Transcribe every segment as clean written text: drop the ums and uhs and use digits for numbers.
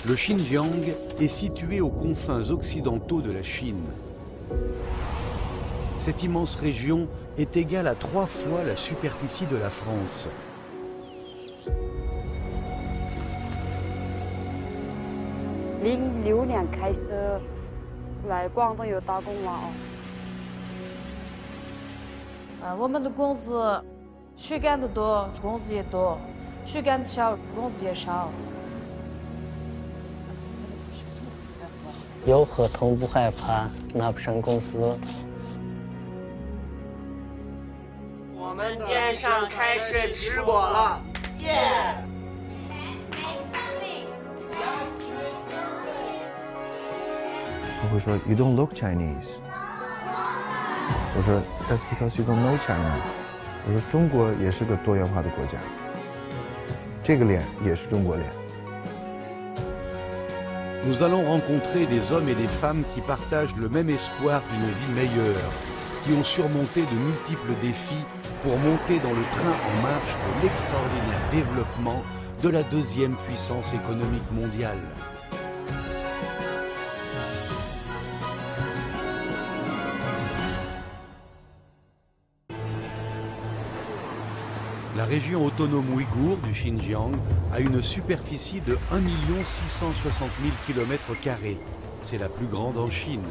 Le Xinjiang est situé aux confins occidentaux de la Chine. Cette immense région est égale à 3 fois la superficie de la France. You don't look Chinese. 我说 That's because you don't know China. 我说中国也是个多元化的国家，这个脸也是中国脸。 Nous allons rencontrer des hommes et des femmes qui partagent le même espoir d'une vie meilleure, qui ont surmonté de multiples défis pour monter dans le train en marche de l'extraordinaire développement de la deuxième puissance économique mondiale. La région autonome ouïghour du Xinjiang a une superficie de 1 660 000 km². C'est la plus grande en Chine.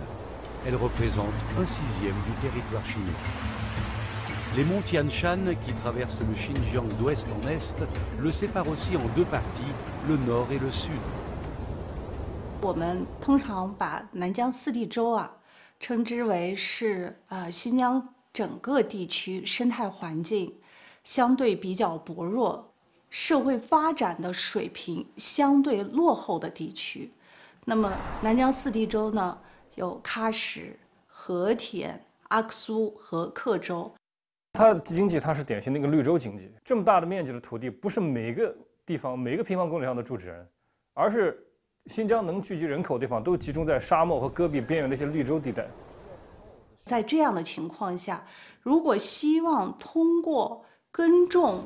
Elle représente 1/6 du territoire chinois. Les monts Tian Shan, qui traversent le Xinjiang d'ouest en est, le séparent aussi en 2 parties, le nord et le sud. 我们通常把南疆四地洲称之为是新疆整个地区生态环境 相对比较薄弱，社会发展的水平相对落后的地区。那么南疆四地洲呢，有喀什、和田、阿克苏和克州。它经济它是典型的一个绿洲经济，这么大的面积的土地，不是每个地方每个平方公里上都住着人，而是新疆能聚集人口的地方都集中在沙漠和戈壁边缘的一些绿洲地带。在这样的情况下，如果希望通过 耕种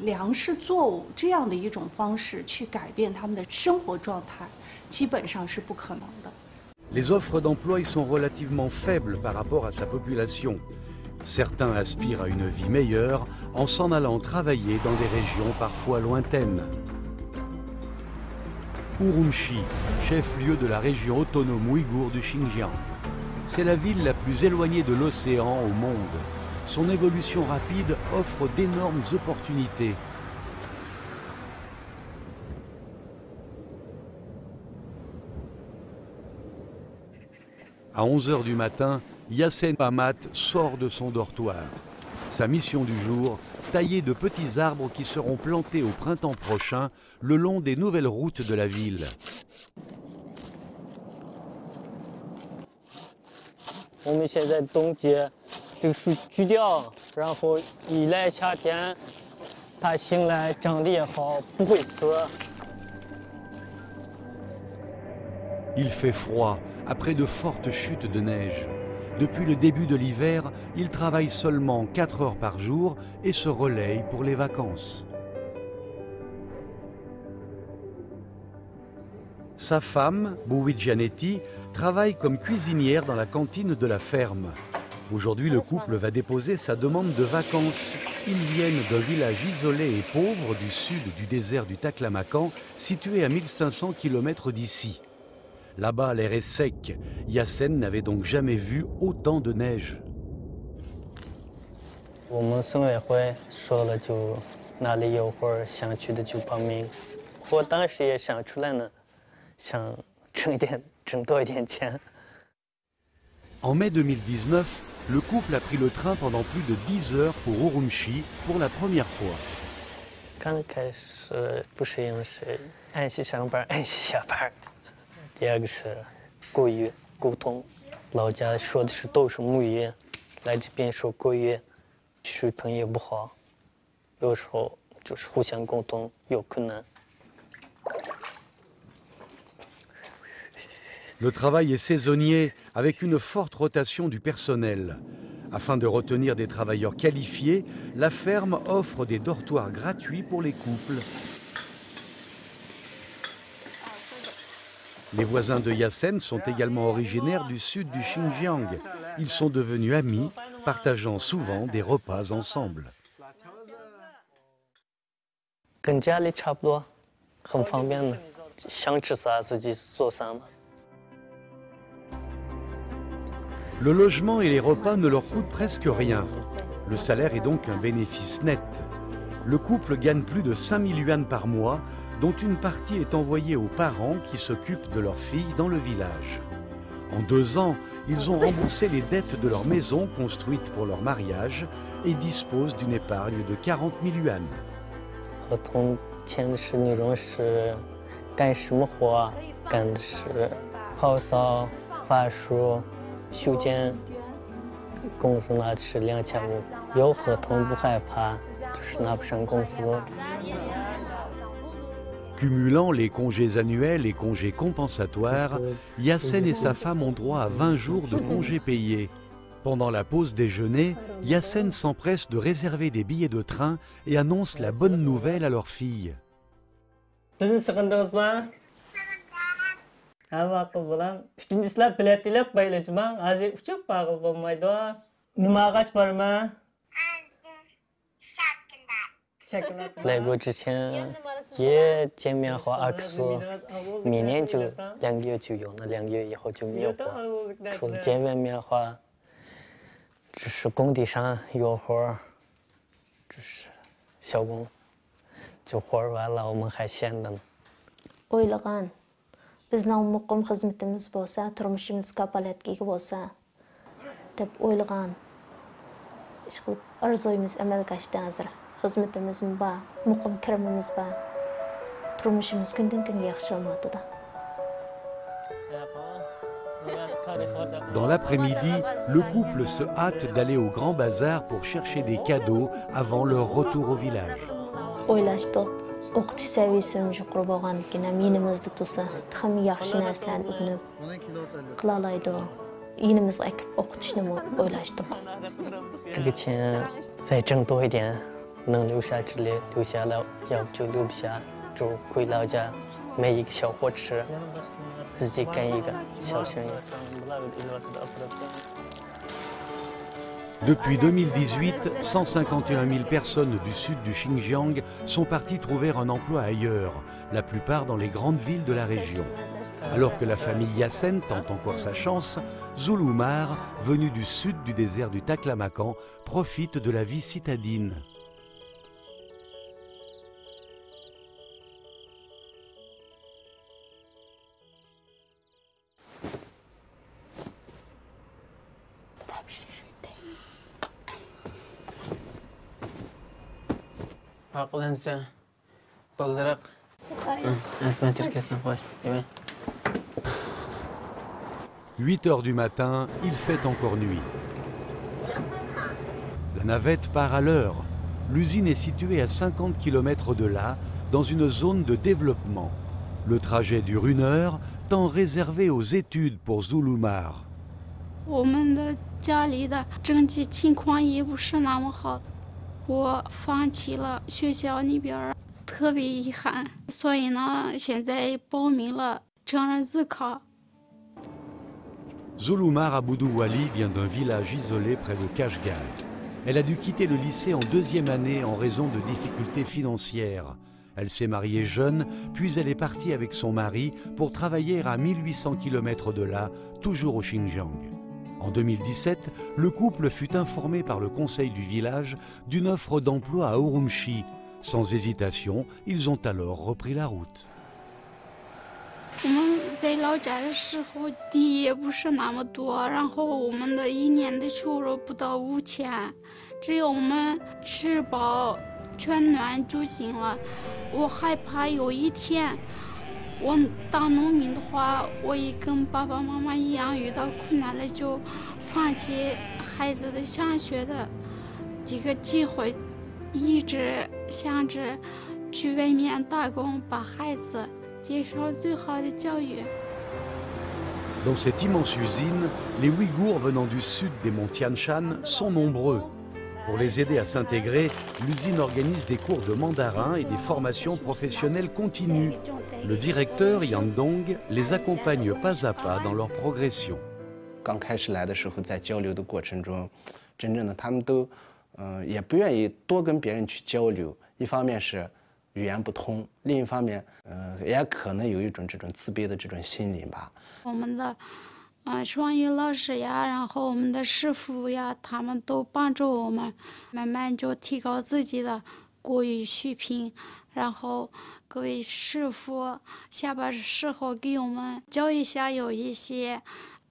粮食作物这样的一种方式去改变他们的生活状态，基本上是不可能的。 Les offres d'emploi y sont relativement faibles par rapport à sa population. Certains aspirent à une vie meilleure en s'en allant travailler dans des régions parfois lointaines. Urumqi, chef-lieu de la région autonome ouïghour du Xinjiang. C'est la ville la plus éloignée de l'océan au monde. Son évolution rapide offre d'énormes opportunités. À 11 h du matin, Yassen Pamat sort de son dortoir. Sa mission du jour, tailler de petits arbres qui seront plantés au printemps prochain le long des nouvelles routes de la ville. 我们现在冬季这个树锯掉，然后一来夏天，它醒来长得也好，不会死。Il fait froid après de fortes chutes de neige. Depuis le début de l'hiver, il travaille seulement 4 heures par jour et se relaye pour les vacances. Sa femme, Bouwi Gianetti, travaille comme cuisinière dans la cantine de la ferme. Aujourd'hui, le couple va déposer sa demande de vacances. Ils viennent d'un village isolé et pauvre du sud du désert du Taklamakan, situé à 1500 km d'ici. Là-bas, l'air est sec. Yassen n'avait donc jamais vu autant de neige. 我们村委会说了，就哪里有活想去的就报名。我当时也想出来呢，想挣多一点钱。 En mai 2019, le couple a pris le train pendant plus de 10 heures pour Urumqi pour la première fois. 刚开始不适应是按时上班，按时下班。第二个是国语沟通，老家说的是都是母语，来这边说国语，水平也不好，有时候就是互相沟通有困难。 Le travail est saisonnier avec une forte rotation du personnel. Afin de retenir des travailleurs qualifiés, la ferme offre des dortoirs gratuits pour les couples. Les voisins de Yassen sont également originaires du sud du Xinjiang. Ils sont devenus amis, partageant souvent des repas ensemble. 跟家里差不多，很方便的，想吃啥自己做啥嘛。 Le logement et les repas ne leur coûtent presque rien. Le salaire est donc un bénéfice net. Le couple gagne plus de 5000 yuan par mois, dont une partie est envoyée aux parents qui s'occupent de leur fille dans le village. En 2 ans, ils ont remboursé les dettes de leur maison construite pour leur mariage et disposent d'une épargne de 40 000 yuan. 合同签的是那种是干什么活，干的是泡澡、发梳、修剪，工资拿的是2500，有合同不害怕，就是拿不上工资。 Cumulant les congés annuels et congés compensatoires, Yassen et sa femme ont droit à 20 jours de congés payés. Pendant la pause déjeuner, Yassen s'empresse de réserver des billets de train et annonce la bonne nouvelle à leur fille.来过之前也见面花20苏，明年就2个月就有了，2个月以后就没有花。除了见完面花，只是工地上有活，只是小工，就活完了，我们还闲着呢。 Ойлаған, біздің мұқым қызметіміз болса, тұрмышымыз капалетке болса, деп ойлаған. Арзойымыз әмәлге ашты азыр. Қызметіміз бар, мұқым кіріміміз бар. Тұрмышымыз күнден күнге яқшы болмады да. Dans l'après-midi, le couple se hâte d'aller au grand bazar pour chercher des cadeaux avant leur retour au village. Ойлаштық, оқытыш сәвиесім жұқыр болған екен, менімізді туса, тым яқшы нәрселерді үгініп қылалайды. Енімізге әкіп оқытышны ойлаштық. 这个钱再挣多一点，能留下这里留下了，要不就留不下，就回老家买一个小货吃，自己干一个小生意。 Depuis 2018, 151 000 personnes du sud du Xinjiang sont parties trouver un emploi ailleurs, la plupart dans les grandes villes de la région. Alors que la famille Yassen tente encore sa chance, Zulumar, venu du sud du désert du Taklamakan, profite de la vie citadine. Bakılamsa, baldırak. Esma Türkiye'sine koy. 8h du matin, il fait encore nuit. La navette part à l'heure. L'usine est située à 50 km de là, dans une zone de développement. Le trajet dure 1 heure, temps réservé aux études pour Zulumar. 我们的家里的经济情况也不是那么好，我放弃了学校那边，特别遗憾。所以呢，现在报名了成人自考。 Zulumar Aboudouwali vient d'un village isolé près de Kashgar. Elle a dû quitter le lycée en 2e année en raison de difficultés financières. Elle s'est mariée jeune, puis elle est partie avec son mari pour travailler à 1800 km de là, toujours au Xinjiang. En 2017, le couple fut informé par le conseil du village d'une offre d'emploi à Urumqi. Sans hésitation, ils ont alors repris la route. 我们在老家的时候，地也不是那么多，然后我们的1年的收入不到5000，只有我们吃饱全暖就行了。我害怕有一天我当农民的话，我也跟爸爸妈妈一样遇到困难了，就放弃孩子的上学的这个机会，一直想着去外面打工，把孩子接受最好的教育。 Dans cette immense usine, les Ouïghours venant du sud des monts Tian Shan sont nombreux. Pour les aider à s'intégrer, l'usine organise des cours de mandarin et des formations professionnelles continues. Le directeur Yang Dong les accompagne pas à pas dans leur progression. 刚开始来的时候，在交流的过程中，真正的他们都，也不愿意多跟别人去交流。一方面是语言不通，另一方面，也可能有一种这种自卑的这种心理吧。我们的双语老师呀，然后我们的师傅呀，他们都帮助我们，慢慢就提高自己的国语水平。然后各位师傅下班时候给我们教一下，有一些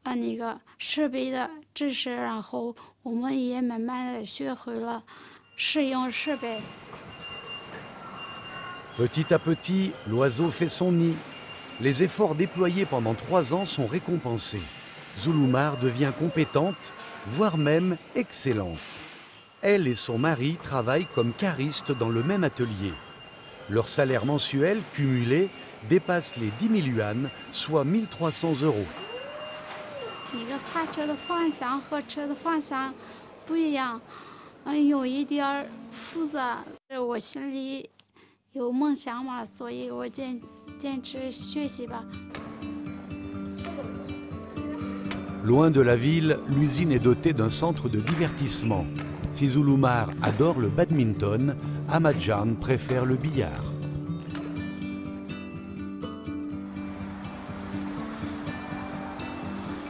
那个设备的知识，然后我们也慢慢的学会了使用设备。Petit à petit, l'oiseau fait son nid. Les efforts déployés pendant 3 ans sont récompensés. Zulumar devient compétente, voire même excellente. Elle et son mari travaillent comme caristes dans le même atelier. Leur salaire mensuel cumulé dépasse les 10 000 yuan, soit 1 300 €. 那个刹车的方向和车的方向不一样，有一点复杂。我心里有梦想嘛，所以我坚持学习吧。 Loin de la ville, l'usine est dotée d'un centre de divertissement. Si Zulumar adore le badminton, Ahmadjan préfère le billard.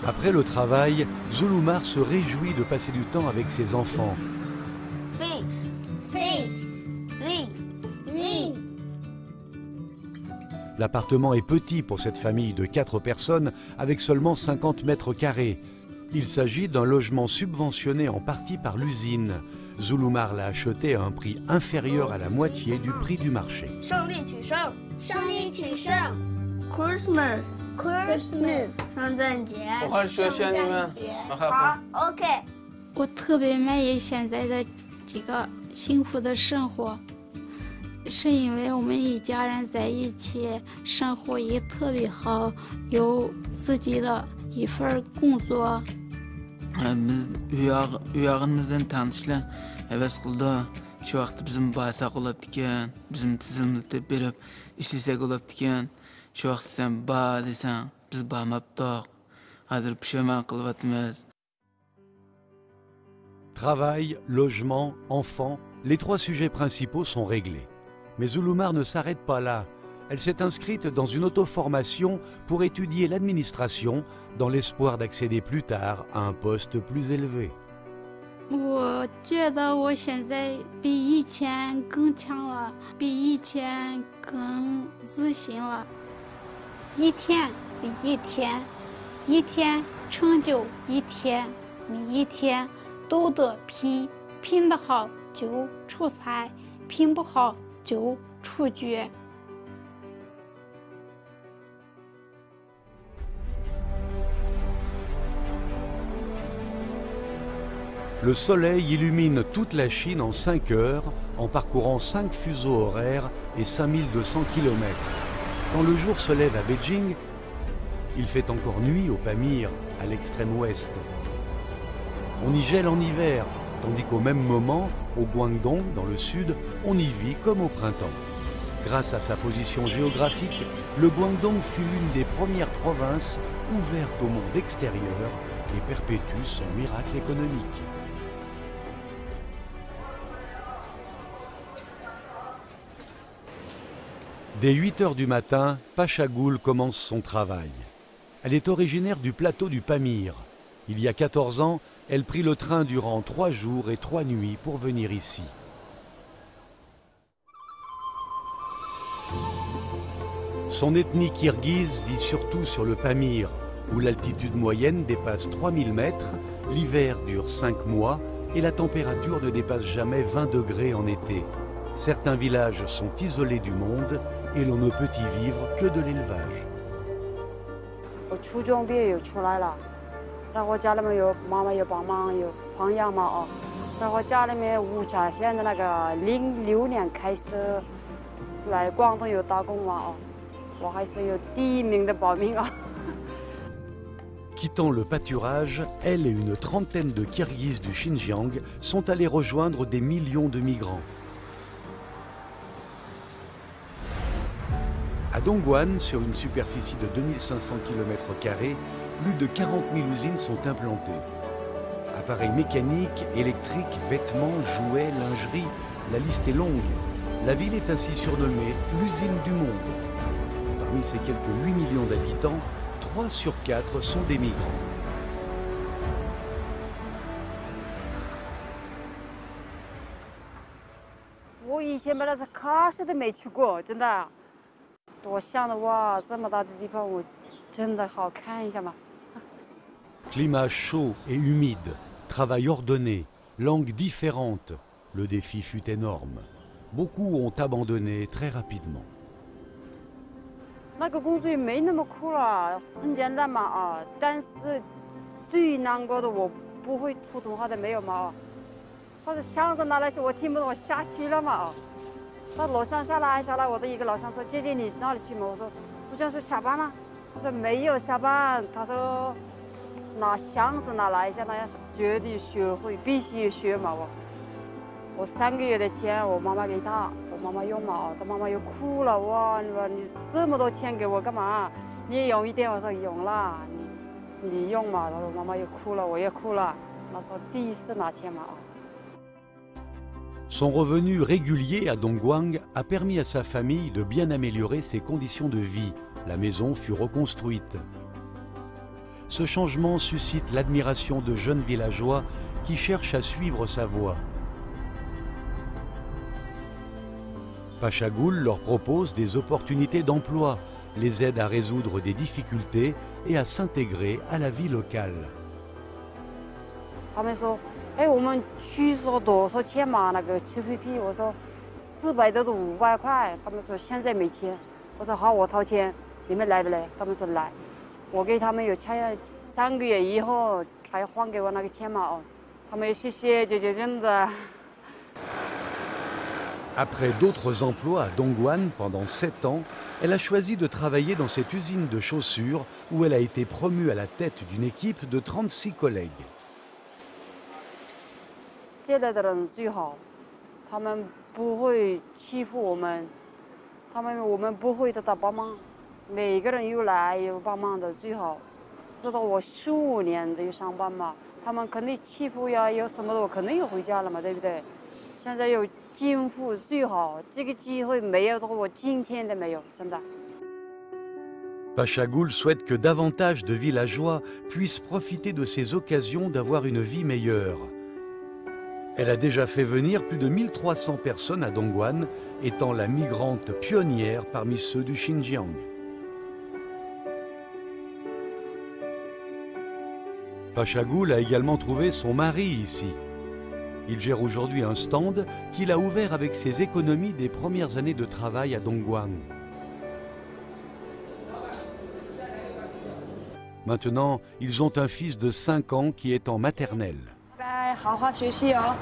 Après le travail, Zulumar se réjouit de passer du temps avec ses enfants. L'appartement est petit pour cette famille de 4 personnes avec seulement 50 mètres carrés. Il s'agit d'un logement subventionné en partie par l'usine. Zulumar l'a acheté à un prix inférieur à la moitié du prix du marché. Christmas， 圣诞节。我还是学你们。好 ，OK。我特别满意现在的这个幸福的生活，是因为我们一家人在一起，生活也特别好，有自己的一份工作。Biz uyog'imizdan tanishlar havas qildi. Shu vaqt bizim basak bo'libdi ekan, bizim tizimlatib berib ishlasak bo'libdi ekan. Shu vaqt sen ba desang, biz bormabdik. Hozir pushaymon qilyapmiz. Travail, logement, enfants, les 3 sujets principaux sont réglés. Mais Zulumar ne s'arrête pas là. Elle s'est inscrite dans une auto-formation pour étudier l'administration dans l'espoir d'accéder plus tard à un poste plus élevé. 我觉得我现在比以前更强了，比以前更自信了。一天比一天成就一天比一天都得拼，拼得好就出彩，拼不好就出局。 Le soleil illumine toute la Chine en 5 heures en parcourant 5 fuseaux horaires et 5200 km. Quand le jour se lève à Beijing, il fait encore nuit au Pamir, à l'extrême ouest. On y gèle en hiver, tandis qu'au même moment, au Guangdong, dans le sud, on y vit comme au printemps. Grâce à sa position géographique, le Guangdong fut une des premières provinces ouvertes au monde extérieur et perpétue son miracle économique. Dès 8 heures du matin, Pachagoul commence son travail. Elle est originaire du plateau du Pamir. Il y a 14 ans, elle prit le train durant 3 jours et 3 nuits pour venir ici. Son ethnie kirghize vit surtout sur le Pamir, où l'altitude moyenne dépasse 3000 mètres, l'hiver dure 5 mois et la température ne dépasse jamais 20 degrés en été. Certains villages sont isolés du monde et l'on ne peut y vivre que de l'élevage. 我初中毕业又出来了，然后家里面有妈妈有帮忙有放养嘛哦，然后家里面物价现在那个06年开始来广东有打工嘛哦，我还是有第1名的报名啊。 Quittant le pâturage, elle et une trentaine de Kirghizes du Xinjiang sont allés rejoindre des millions de migrants. À Dongguan, sur une superficie de 2500 km², plus de 40 000 usines sont implantées. Appareils mécaniques, électriques, vêtements, jouets, lingerie, la liste est longue. La ville est ainsi surnommée l'usine du monde. Parmi ses quelques 8 millions d'habitants, 3 sur 4 sont des migrants. 我以前本来是卡西都没去过，真的。多想着哇，这么大的地方，我真的好看一下嘛。Climat chaud et humide, travail ordonné, langues différentes. Le défi fut énorme. Beaucoup ont abandonné très rapidement. 那个工作也没那么苦了，很简单嘛啊。但是最难过的我不会普通话的没有嘛啊。他是想着拿那些我听不懂，我下去了嘛啊。到楼上下来，我的一个老乡说：“姐姐你哪里去嘛？”我说：“我想说下班了。”他说：“没有下班。”他说：“拿箱子拿来一下，那样绝对学会，必须学嘛我3个月的钱我妈妈给他，我妈妈用嘛，他妈妈又哭了，哇，你说你这么多钱给我干嘛？你也用一点，我说用了，你用嘛，然后妈妈又哭了，我也哭了，那时候第一次拿钱嘛。Son revenu régulier à Dongguan a permis à sa famille de bien améliorer ses conditions de vie. La maison fut reconstruite. Ce changement suscite l'admiration de jeunes villageois qui cherchent à suivre sa voie. Pachagoul leur propose des opportunités d'emploi, les aide à résoudre des difficultés et à s'intégrer à la vie locale. 他们说：“哎，我们去说多少钱嘛？那个7PP，我说400多到500块。他们说现在没钱。我说好，我掏钱，你们来不来？他们说来。我给他们有钱，3个月以后还还给我那个钱嘛哦。他们谢谢姐姐，真的。” Après d'autres emplois à Dongguan pendant 7 ans, elle a choisi de travailler dans cette usine de chaussures où elle a été promue à la tête d'une équipe de 36 collègues. 接来的人最好，他们不会欺负我们，我们不会得到帮忙，每个人有来有帮忙的最好。知道我15年的上班嘛，他们肯定欺负呀，有什么的我肯定又回家了嘛，对不对？现在有政府最好，这个机会没有的话，我今天都没有，真的。Pachagoul souhaite que davantage de villageois puissent profiter de ces occasions d'avoir une vie meilleure. Elle a déjà fait venir plus de 1300 personnes à Dongguan, étant la migrante pionnière parmi ceux du Xinjiang. Pachagoul a également trouvé son mari ici. Il gère aujourd'hui un stand qu'il a ouvert avec ses économies des premières années de travail à Dongguan. Maintenant, ils ont un fils de 5 ans qui est en maternelle. 好好学习哦。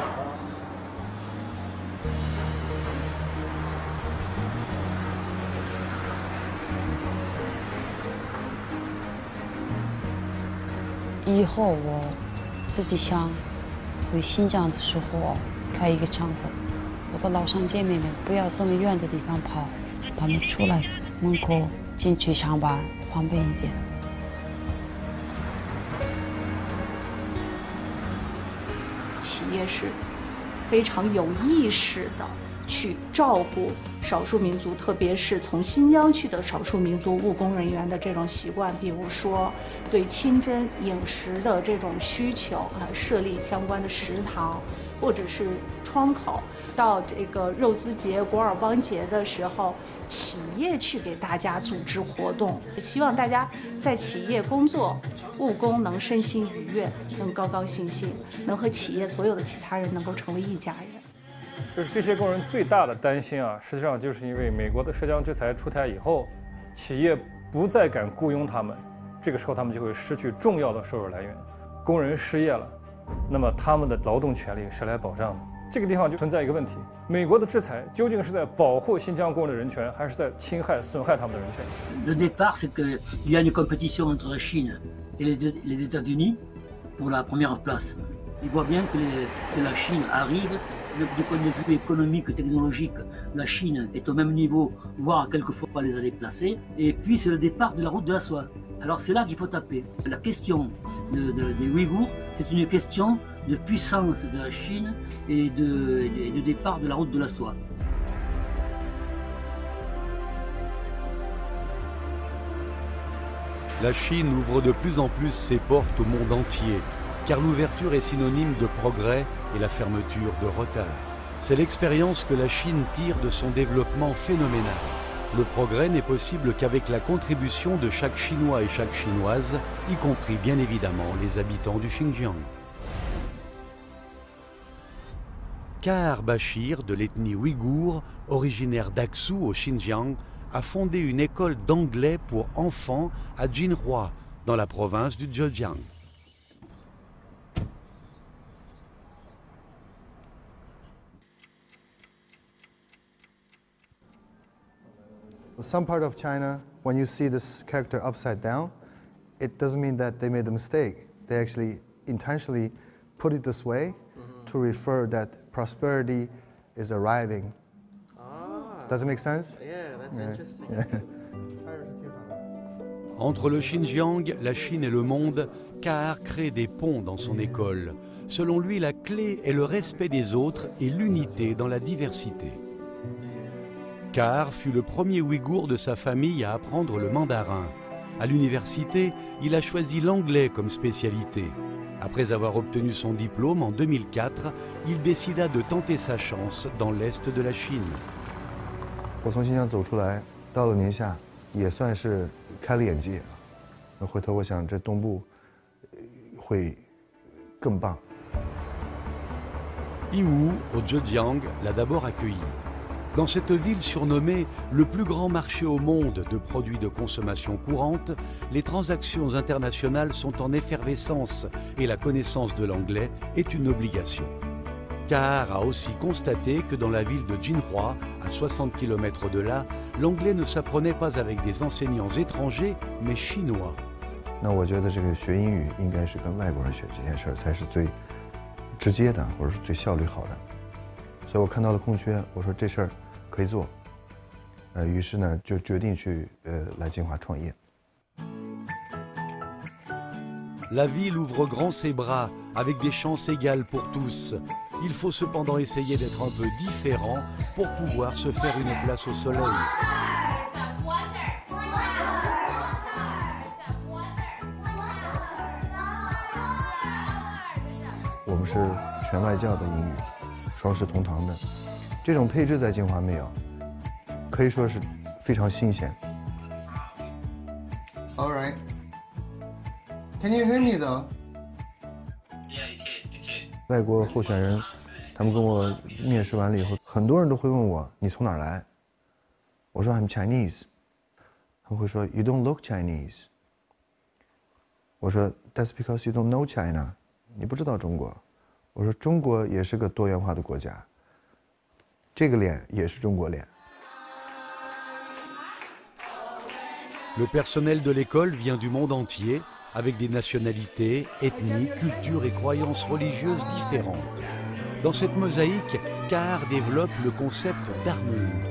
以后我自己想回新疆的时候开一个厂子，我的老乡姐妹们不要这么远的地方跑，他们出来门口进去上班方便一点。企业是非常有意识的去照顾少数民族，特别是从新疆去的少数民族务工人员的这种习惯，比如说对清真饮食的这种需求啊，设立相关的食堂，或者是窗口。到这个肉孜节、果尔邦节的时候，企业去给大家组织活动，希望大家在企业工作务工能身心愉悦，能高高兴兴，能和企业所有的其他人能够成为一家人。就是这些工人最大的担心啊，实际上就是因为美国的涉疆制裁出台以后，企业不再敢雇佣他们，这个时候他们就会失去重要的收入来源。工人失业了，那么他们的劳动权利谁来保障呢？这个地方就存在一个问题：美国的制裁究竟是在保护新疆工人的人权，还是在侵害、损害他们的人权 Le départ, c'est qu'il y a une compétition entre la Chine et les États-Unis pour la première place. Ils voient bien que la Chine arrive du point de vue économique et technologique, la Chine est au même niveau, voire quelquefois les a déplacés. Et puis c'est le départ de la route de la soie. Alors c'est là qu'il faut taper. La question des Ouïghours, c'est une question de puissance de la Chine et de départ de la route de la soie. La Chine ouvre de plus en plus ses portes au monde entier, car l'ouverture est synonyme de progrès et la fermeture de retard. C'est l'expérience que la Chine tire de son développement phénoménal. Le progrès n'est possible qu'avec la contribution de chaque Chinois et chaque Chinoise, y compris bien évidemment les habitants du Xinjiang. Kahar Bashir, de l'ethnie ouïghour, originaire d'Aksu au Xinjiang, a fondé une école d'anglais pour enfants à Jinhua, dans la province du Zhejiang. Some part of China, when you see this character upside down, it doesn't mean that they made a mistake. They actually intentionally put it this way to refer that prosperity is arriving. Does it make sense? Yeah, that's interesting. Entre le Xinjiang, la Chine et le monde, Kahar crée des ponts dans son école. Selon lui, la clé est le respect des autres et l'unité dans la diversité. Kahar fut le premier Ouïghour de sa famille à apprendre le mandarin. À l'université, il a choisi l'anglais comme spécialité. Après avoir obtenu son diplôme en 2004, il décida de tenter sa chance dans l'est de la Chine. 我从新疆走出来，到了宁夏，也算是开了眼界。那回头我想，这东部会更棒。Yiwu, au Zhejiang, l'a d'abord accueilli. Dans cette ville surnommée le plus grand marché au monde de produits de consommation courante, les transactions internationales sont en effervescence et la connaissance de l'anglais est une obligation. Kahar a aussi constaté que dans la ville de Jinhua, à 60 km de là, l'anglais ne s'apprenait pas avec des enseignants étrangers, mais chinois. 那我觉得这个学英语应该是跟外国人学这件事才是最直接的，或者是最效率好的。所以我看到了空缺，我说这事儿可以做。于是呢，就决定去来金华创业。La ville ouvre grand ses bras avec des chances égales pour tous. Il faut cependant essayer d'être un peu différent pour pouvoir se faire une place au soleil. 我们是全外教的英语，双视同堂的，这种配置在金华没有，可以说是非常新鲜。All right. Can you hear me though? Yeah, it is. 外国候选人，他们跟我面试完了以后，很多人都会问我你从哪儿来？我说 I'm Chinese， 他们会说 You don't look Chinese。我说 That's because you don't know China， 你不知道中国。我说中国也是个多元化的国家，这个脸也是中国脸。Le personnel de l'école vient du monde entier, avec des nationalités, ethnies, cultures et croyances religieuses différentes. Dans cette mosaïque, Kahar développe le concept d'harmonie.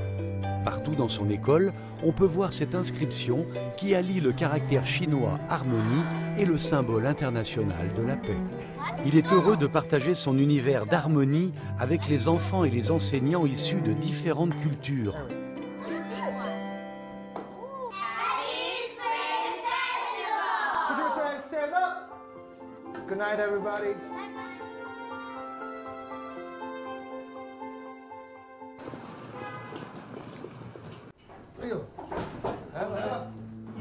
Partout dans son école, on peut voir cette inscription qui allie le caractère chinois harmonie et le symbole international de la paix. Il est heureux de partager son univers d'harmonie avec les enfants et les enseignants issus de différentes cultures. Good night, everybody.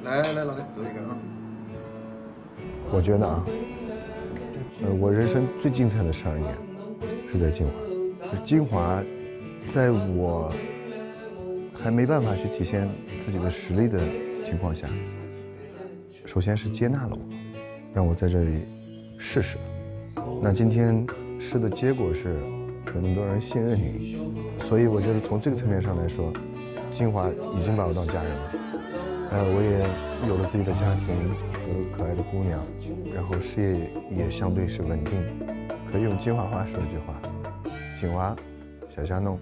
Này, 我觉得啊，我人生最精彩的12年是在金华。金华，在我还没办法去体现自己的实力的情况下，首先是接纳了我，让我在这里试试。那今天试的结果是有那么多人信任你，所以我觉得从这个层面上来说，金华已经把我当家人了。我也有了自己的家庭和可爱的姑娘，然后事业也相对是稳定。可以用金华话说一句话：金华在家弄。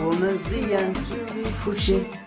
我们自然不是。